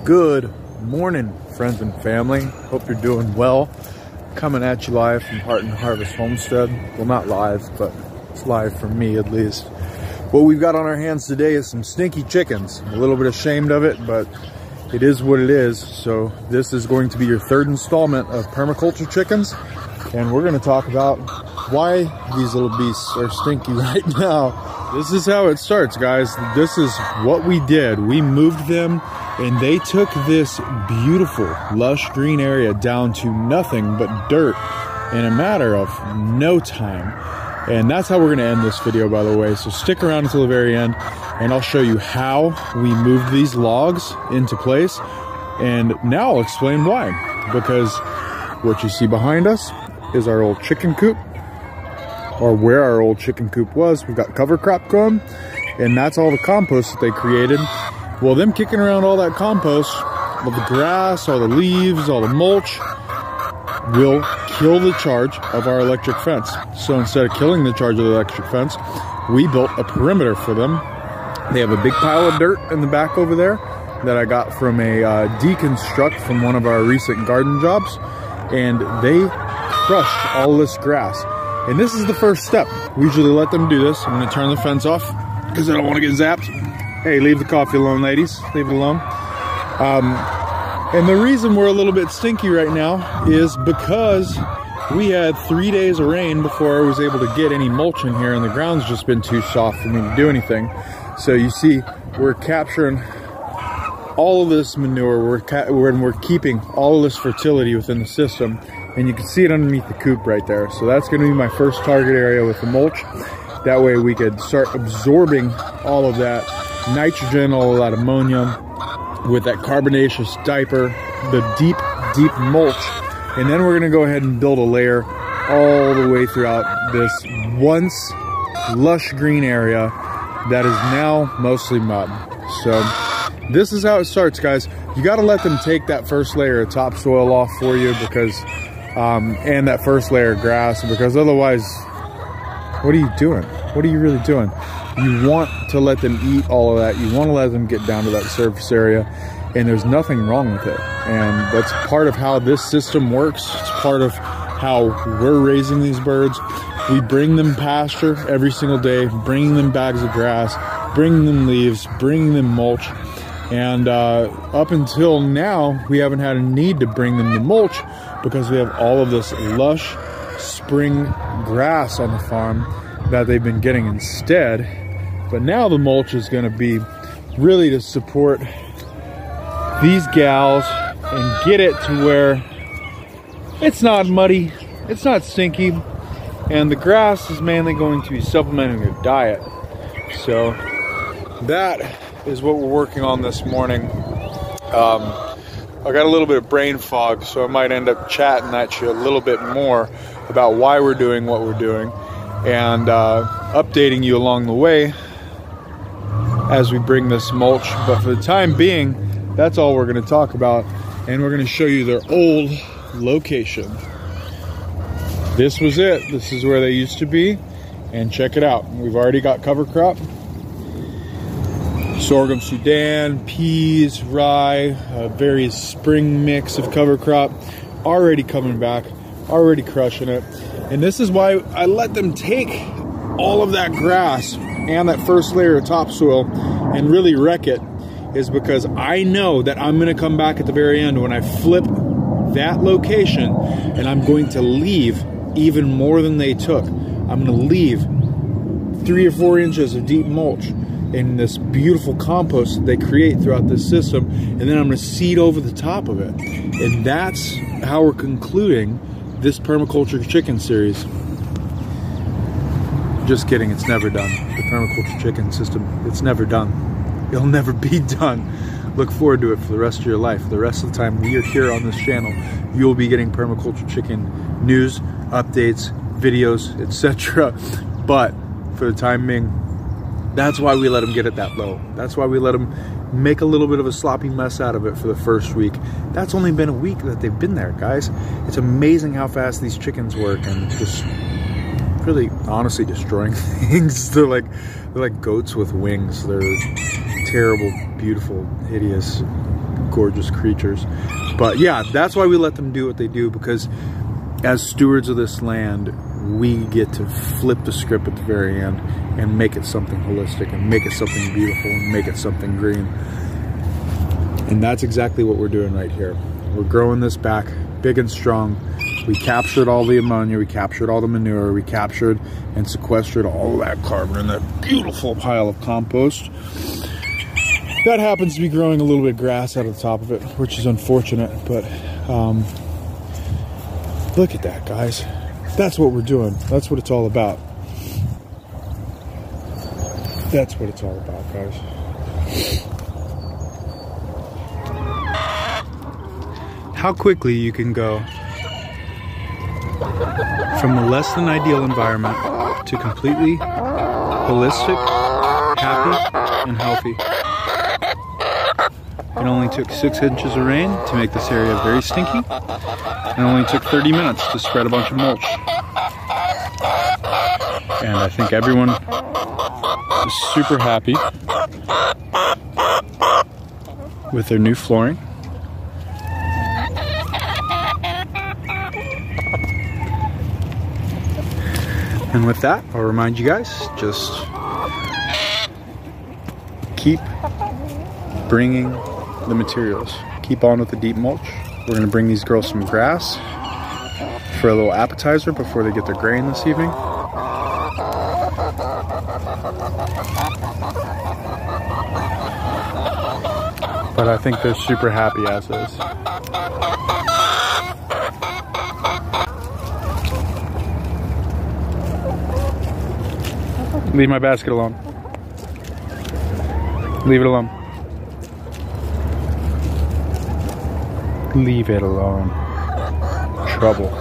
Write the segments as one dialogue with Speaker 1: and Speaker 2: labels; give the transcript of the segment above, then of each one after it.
Speaker 1: Good morning, friends and family. Hope you're doing well. Coming at you live from Heart and Harvest Homestead. Well, not live, but it's live for me at least. What we've got on our hands today is some stinky chickens. I'm a little bit ashamed of it, but it is what it is. So this is going to be your third installment of permaculture chickens. And we're going to talk about why these little beasts are stinky right now. This is how it starts, guys. This is what we did. We moved them and they took this beautiful, lush green area down to nothing but dirt in a matter of no time. And that's how we're going to end this video, by the way. So stick around until the very end and I'll show you how we moved these logs into place. And now I'll explain why. Because what you see behind us is our old chicken coop, or where our old chicken coop was. We've got cover crop going, and that's all the compost that they created. Well, them kicking around all that compost, all the grass, all the leaves, all the mulch, will kill the charge of our electric fence. So instead of killing the charge of the electric fence, we built a perimeter for them. They have a big pile of dirt in the back over there that I got from a deconstruct from one of our recent garden jobs, and they crushed all this grass. And this is the first step. We usually let them do this. I'm gonna turn the fence off because I don't want to get zapped. Hey, leave the coffee alone, ladies. Leave it alone. And the reason we're a little bit stinky right now is because we had 3 days of rain before I was able to get any mulch in here, and the ground's just been too soft for me to do anything. So you see, we're capturing all of this manure. We're keeping all of this fertility within the system. And you can see it underneath the coop right there. So that's going to be my first target area with the mulch. That way we could start absorbing all of that nitrogen, all of that ammonia with that carbonaceous diaper, the deep, deep mulch. And then we're going to go ahead and build a layer all the way throughout this once lush green area that is now mostly mud. So this is how it starts, guys. You got to let them take that first layer of topsoil off for you, because and that first layer of grass, because otherwise, what are you doing? What are you really doing? You want to let them eat all of that. You want to let them get down to that surface area, and there's nothing wrong with it. And that's part of how this system works. It's part of how we're raising these birds. We bring them pasture every single day, bringing them bags of grass, bringing them leaves, bringing them mulch. And up until now, we haven't had a need to bring them the mulch because we have all of this lush spring grass on the farm that they've been getting instead. But now the mulch is going to be really to support these gals and get it to where it's not muddy, it's not stinky, and the grass is mainly going to be supplementing their diet. So that is what we're working on this morning. I got a little bit of brain fog, so I might end up chatting at you a little bit more about why we're doing what we're doing, and updating you along the way as we bring this mulch. But for the time being, that's all we're going to talk about, and we're going to show you their old location. This was it. This is where they used to be, and check it out. We've already got cover crop. Sorghum Sudan, peas, rye, various spring mix of cover crop, already coming back, already crushing it. And this is why I let them take all of that grass and that first layer of topsoil and really wreck it, is because I know that I'm going to come back at the very end when I flip that location, and I'm going to leave even more than they took. I'm going to leave 3 or 4 inches of deep mulch in this beautiful compost that they create throughout this system, and then I'm going to seed over the top of it. And that's how we're concluding this permaculture chicken series. Just kidding, it's never done. The permaculture chicken system, it's never done. It'll never be done. Look forward to it for the rest of your life. The rest of the time we are here on this channel, you'll be getting permaculture chicken news, updates, videos, etc. But for the time being, that's why we let them get it that low. That's why we let them make a little bit of a sloppy mess out of it for the first week. That's only been a week that they've been there, guys. It's amazing how fast these chickens work, and just really honestly destroying things. They're like goats with wings. They're terrible, beautiful, hideous gorgeous creatures. But yeah, that's why we let them do what they do, because as stewards of this land, we get to flip the script at the very end and make it something holistic and make it something beautiful and make it something green. And that's exactly what we're doing right here. We're growing this back big and strong. We captured all the ammonia, we captured all the manure, we captured and sequestered all of that carbon in that beautiful pile of compost. That happens to be growing a little bit of grass out of the top of it, which is unfortunate, but look at that, guys. That's what we're doing. That's what it's all about. That's what it's all about, guys. How quickly you can go from a less than ideal environment to completely holistic, happy, and healthy. It only took 6 inches of rain to make this area very stinky. It only took 30 minutes to spread a bunch of mulch. And I think everyone is super happy with their new flooring. And with that, I'll remind you guys, just keep bringing the materials. Keep on with the deep mulch. We're gonna bring these girls some grass for a little appetizer before they get their grain this evening. But I think they're super happy as is. Leave my basket alone. Leave it alone. Leave it alone. Trouble.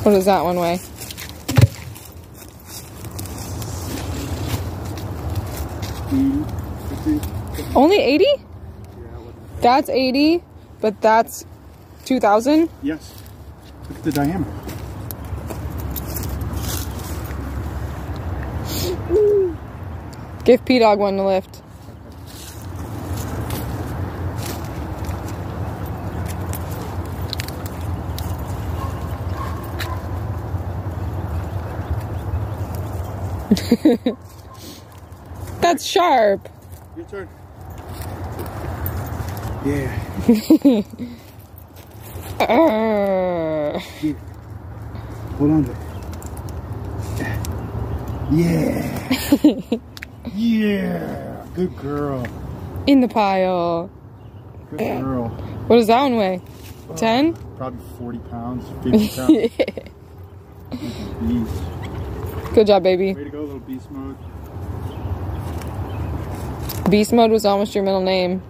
Speaker 2: What does that one weigh? Only 80? Yeah, that's 80, but that's 2,000?
Speaker 1: Yes. Look at the diameter.
Speaker 2: Give P-Dog one to lift. That's sharp.
Speaker 1: Your turn. Yeah. Here. Hold on to it. Yeah. Yeah. Good girl.
Speaker 2: In the pile.
Speaker 1: Good girl.
Speaker 2: What does that one weigh? 10?
Speaker 1: Probably 40 pounds, 50 pounds. Beast.
Speaker 2: Good job, baby.
Speaker 1: Way to go, little beast mode.
Speaker 2: Beast mode was almost your middle name.